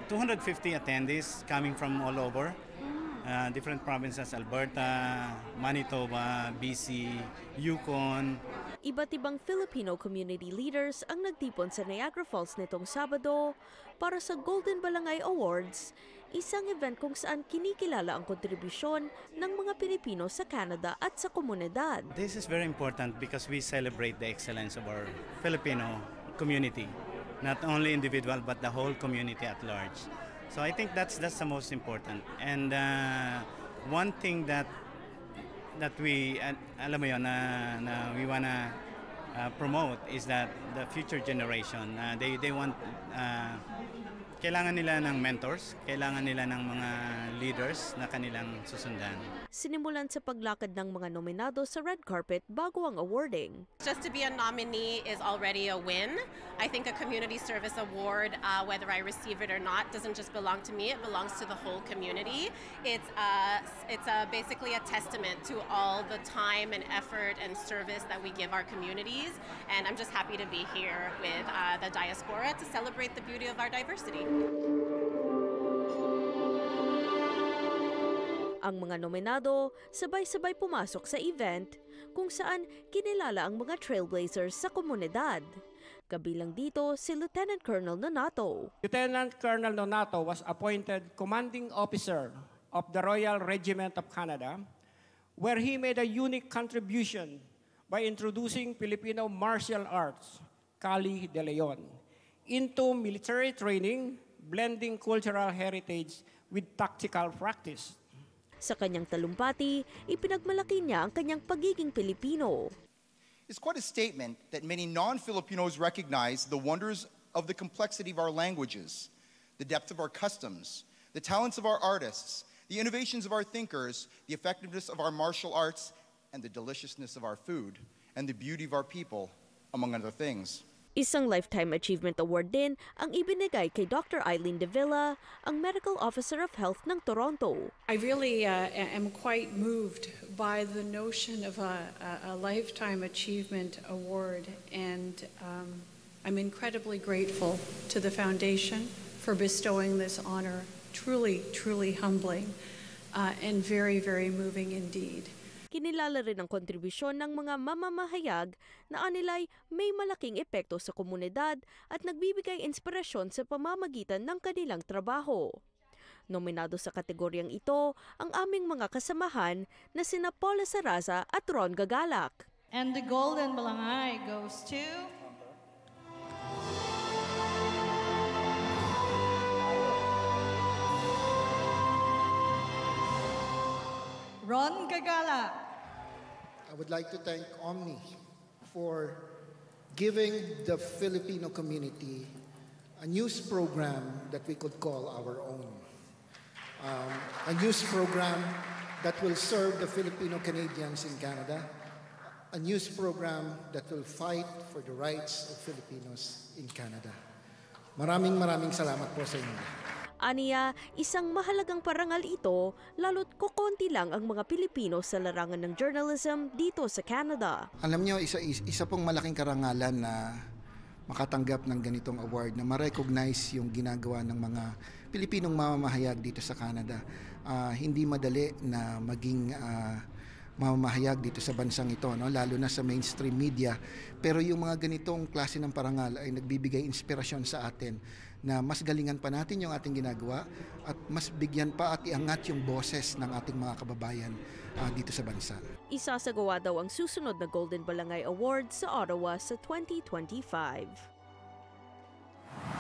250 attendees coming from all over, different provinces, Alberta, Manitoba, BC, Yukon. Iba't ibang Filipino community leaders ang nagtipon sa Niagara Falls nitong Sabado para sa Golden Balangay Awards, isang event kung saan kinikilala ang kontribusyon ng mga Pilipino sa Canada at sa komunidad. This is very important because we celebrate the excellence of our Filipino community, not only individual but the whole community at large. So I think that's the most important. And one thing that we alam mo yun, na we wanna promote is that the future generation, they want kailangan nila ng mentors, kailangan nila ng mga leaders na kanilang susundan. Sinimulan sa paglakad ng mga nominado sa red carpet bago ang awarding. Just to be a nominee is already a win. I think a community service award, whether I receive it or not, doesn't just belong to me, it belongs to the whole community. It's basically a testament to all the time and effort and service that we give our communities. And I'm just happy to be here with the diaspora to celebrate the beauty of our diversity. Ang mga nominado sabay-sabay pumasok sa event kung saan kinilala ang mga trailblazers sa komunidad. Kabilang dito si Lieutenant Colonel Nonato. Lieutenant Colonel Nonato was appointed commanding officer of the Royal Regiment of Canada, where he made a unique contribution by introducing Filipino martial arts, Kali de Leon, into military training, blending cultural heritage with tactical practice. Sa kanyang talumpati, ipinagmalaki niya ang kanyang pagiging Pilipino. It's quite a statement that many non-Filipinos recognize the wonders of the complexity of our languages, the depth of our customs, the talents of our artists, the innovations of our thinkers, the effectiveness of our martial arts, and the deliciousness of our food, and the beauty of our people, among other things. Isang Lifetime Achievement Award din ang ibinigay kay Dr. Eileen De Villa, ang Medical Officer of Health ng Toronto. I really am quite moved by the notion of a Lifetime Achievement Award, and I'm incredibly grateful to the Foundation for bestowing this honor. Truly, truly humbling and very, very moving indeed. Kinilala rin ang kontribusyon ng mga mamamahayag na anilay may malaking epekto sa komunidad at nagbibigay inspirasyon sa pamamagitan ng kanilang trabaho. Nominado sa kategoryang ito ang aming mga kasamahan na sina Paula Saraza at Ron Gagalak. And the Golden Balangay goes to Ron Gagalak. I would like to thank Omni for giving the Filipino community a news program that we could call our own. A news program that will serve the Filipino Canadians in Canada. A news program that will fight for the rights of Filipinos in Canada. Maraming salamat po sa inyo. Aniya, isang mahalagang parangal ito, lalo't kukonti lang ang mga Pilipino sa larangan ng journalism dito sa Canada. Alam niyo, isa pong malaking karangalan na makatanggap ng ganitong award, na ma-recognize yung ginagawa ng mga Pilipinong mamamahayag dito sa Canada. Hindi madali na maging mamamahayag dito sa bansang ito, no? Lalo na sa mainstream media. Pero yung mga ganitong klase ng parangal ay nagbibigay inspirasyon sa atin na mas galingan pa natin yung ating ginagawa at mas bigyan pa at iangat yung boses ng ating mga kababayan dito sa bansa. Isasagawa daw ang susunod na Golden Balangay Award sa Ottawa sa 2025.